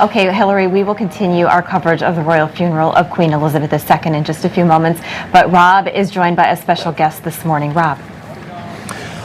Okay, Hillary, we will continue our coverage of the royal funeral of Queen Elizabeth II in just a few moments. But Rob is joined by a special guest this morning. Rob.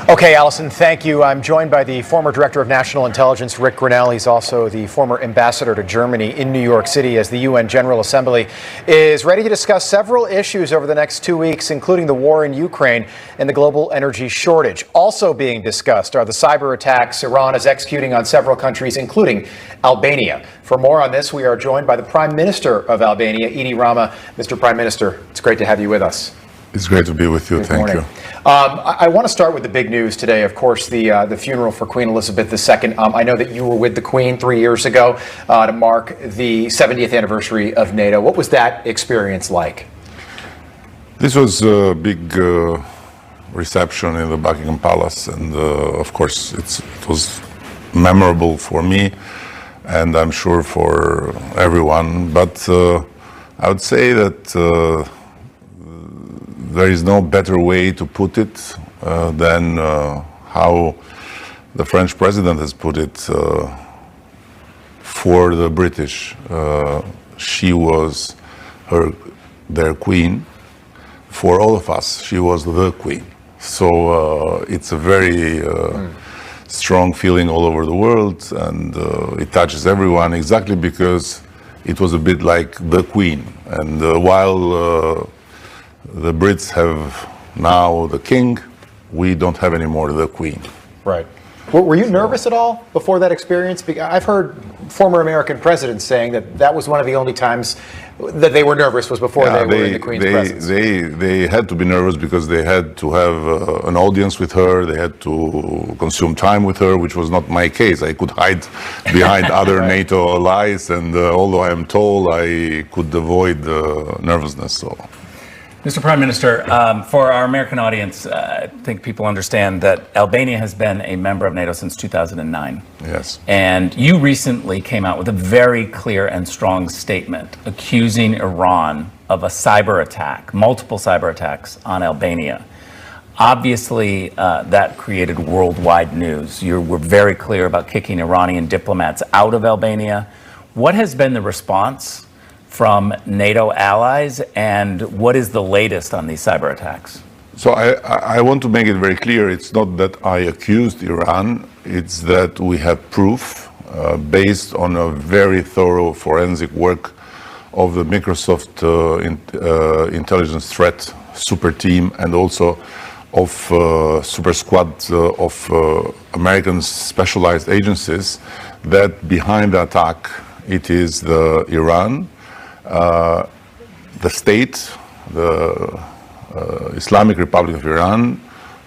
Okay, Allison, thank you. I'm joined by the former Director of National Intelligence, Richard Grenell. He's also the former ambassador to Germany in New York City, as the UN General Assembly is ready to discuss several issues over the next 2 weeks, including the war in Ukraine and the global energy shortage. Also being discussed are the cyber attacks Iran is executing on several countries, including Albania. For more on this, we are joined by the Prime Minister of Albania, Edi Rama. Mr. Prime Minister, it's great to have you with us. It's great to be with you. Thank you. I want to start with the big news today, of course, the funeral for Queen Elizabeth II. I know that you were with the Queen 3 years ago to mark the 70th anniversary of NATO. What was that experience like? This was a big reception in the Buckingham Palace, and of course it was memorable for me, and I'm sure for everyone. But I would say that there is no better way to put it than how the French president has put it for the British. She was their queen. For all of us, she was the queen. So it's a very strong feeling all over the world, and it touches everyone exactly because it was a bit like the queen. And while the Brits have now the king, we don't have anymore the queen. Right. Were you nervous at all before that experience? I've heard former American presidents saying that that was one of the only times that they were nervous was before they were in the Queen's presence. They had to be nervous because they had to have an audience with her. They had to consume time with her, which was not my case. I could hide behind other right. NATO allies, and although I am tall, I could avoid nervousness. So. Mr. Prime Minister, for our American audience, I think people understand that Albania has been a member of NATO since 2009. Yes. And you recently came out with a very clear and strong statement accusing Iran of a cyber attack, multiple cyber attacks on Albania. Obviously, that created worldwide news. You were very clear about kicking Iranian diplomats out of Albania. What has been the response from NATO allies, and what is the latest on these cyber attacks? So I want to make it very clear, it's not that I accused Iran, it's that we have proof based on a very thorough forensic work of the Microsoft intelligence threat super team, and also of super squad of American specialized agencies, that behind the attack it is the Iran, the state, the Islamic Republic of Iran,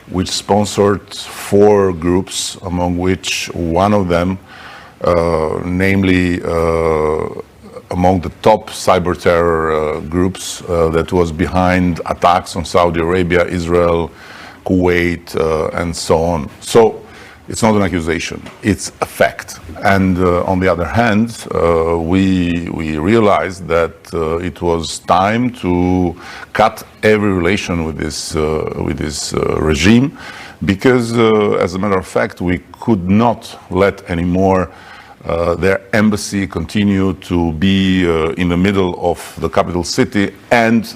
which sponsored 4 groups, among which one of them, namely among the top cyber terror groups that was behind attacks on Saudi Arabia, Israel, Kuwait, and so on. So it's not an accusation, it's a fact. And on the other hand, we realized that it was time to cut every relation with this regime, because as a matter of fact, we could not let anymore their embassy continue to be in the middle of the capital city and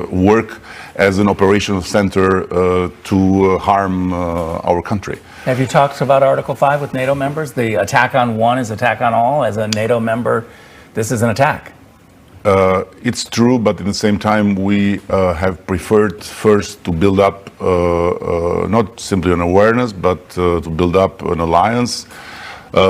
work as an operational center to harm our country. Have you talked about Article 5 with NATO members? The attack on one is attack on all. As a NATO member, this is an attack. It's true, but at the same time, we have preferred first to build up not simply an awareness, but to build up an alliance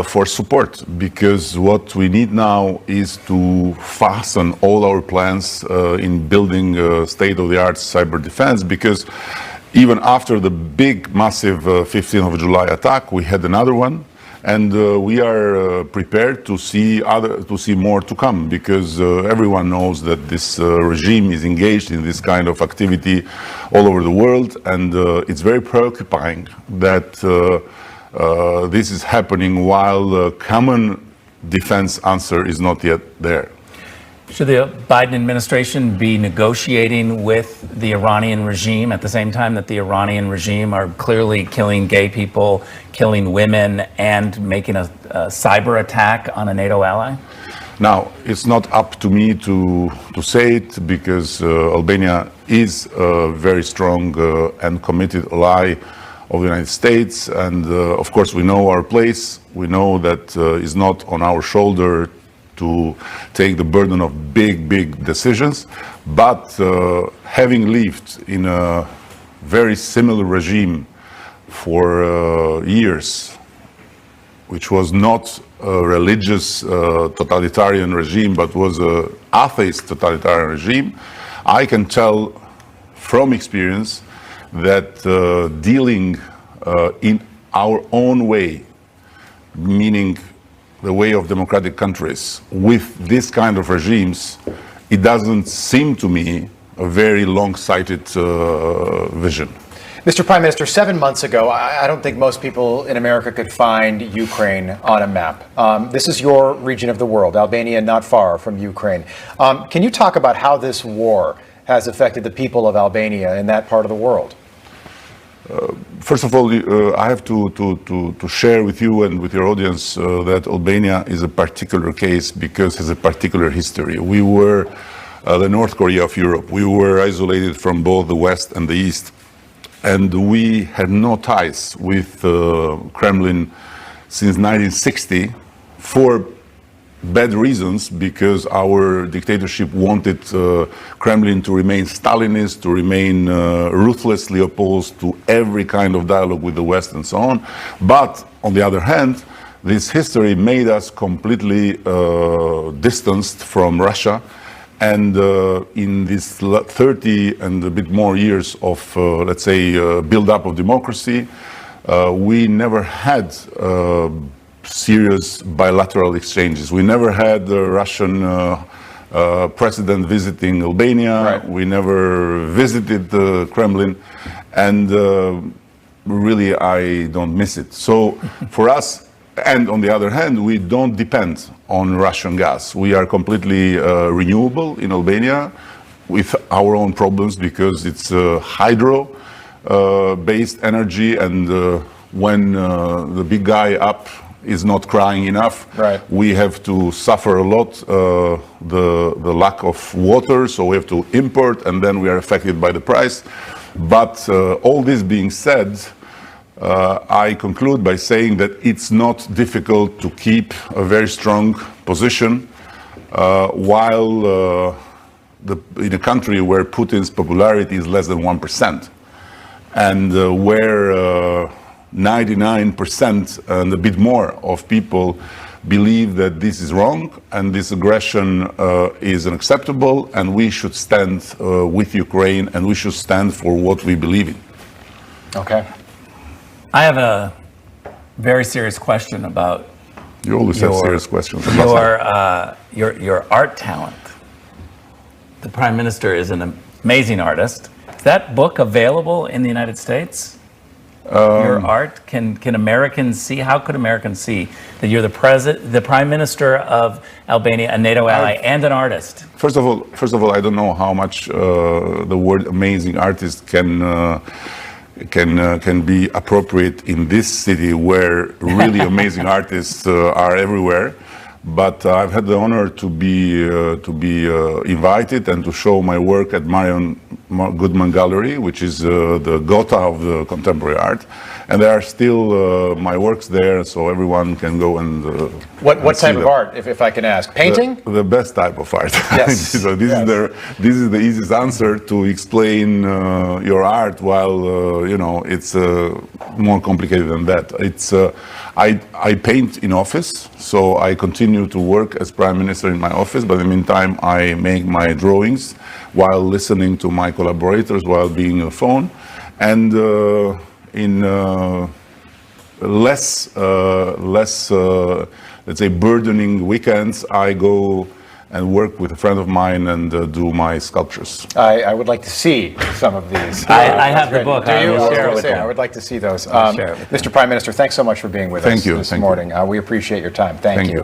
for support, because what we need now is to fasten all our plans in building state-of-the-art cyber defense, because even after the big, massive 15th of July attack, we had another one, and we are prepared to see more to come, because everyone knows that this regime is engaged in this kind of activity all over the world, and it's very preoccupying that this is happening while the common defense answer is not yet there. Should the Biden administration be negotiating with the Iranian regime at the same time that the Iranian regime are clearly killing gay people, killing women, and making a cyber attack on a NATO ally? Now, it's not up to me to say it, because Albania is a very strong and committed ally of the United States. And of course, we know our place. We know that it's not on our shoulder to take the burden of big decisions. But having lived in a very similar regime for years, which was not a religious totalitarian regime, but was an atheist totalitarian regime, I can tell from experience that dealing in our own way, meaning the way of democratic countries, with this kind of regimes, it doesn't seem to me a very long-sighted vision. Mr. Prime Minister, 7 months ago, I don't think most people in America could find Ukraine on a map. This is your region of the world, Albania not far from Ukraine. Can you talk about how this war has affected the people of Albania in that part of the world? First of all, I have to share with you and with your audience that Albania is a particular case because it has a particular history. We were the North Korea of Europe. We were isolated from both the West and the East. And we had no ties with Kremlin since 1960 for bad reasons, because our dictatorship wanted Kremlin to remain Stalinist, to remain ruthlessly opposed to every kind of dialogue with the West and so on. But on the other hand, this history made us completely distanced from Russia. And in these 30 and a bit more years of, let's say, build-up of democracy, we never had serious bilateral exchanges. We never had the Russian president visiting Albania. Right. We never visited the Kremlin. And really, I don't miss it. So for us, and on the other hand, we don't depend on Russian gas. We are completely renewable in Albania, with our own problems, because it's hydro-based energy, and when the big guy up is not crying enough, right, we have to suffer a lot the lack of water, so we have to import, and then we are affected by the price. But all this being said, I conclude by saying that it's not difficult to keep a very strong position while in a country where Putin's popularity is less than 1%, and where 99% and a bit more of people believe that this is wrong and this aggression is unacceptable, and we should stand with Ukraine, and we should stand for what we believe in. Okay. I have a very serious question about You always have serious questions. your art talent. The Prime Minister is an amazing artist. Is that book available in the United States? Your art, can Americans see? How could Americans see that you're the Prime Minister of Albania, a NATO ally, and an artist? First of all, I don't know how much the word "amazing artist" can be appropriate in this city, where really amazing artists are everywhere. But I've had the honor to be invited and to show my work at Marion Goodman Gallery, which is the Gotha of the contemporary art, and there are still my works there, so everyone can go and. What type of art, if I can ask? Painting? The best type of art. Yes. So this is the easiest answer to explain your art, while it's more complicated than that. It's I paint in office, so I continue to work as Prime Minister in my office, but in the meantime I make my drawings while listening to my collaborators, while being on the phone, and in less let's say burdening weekends, I go and work with a friend of mine and do my sculptures. I would like to see some of these. I have the book. Do you? I will share it with you. I would like to see those. Share it with Mr. Prime Minister, thanks so much for being with us this morning. We appreciate your time. Thank you.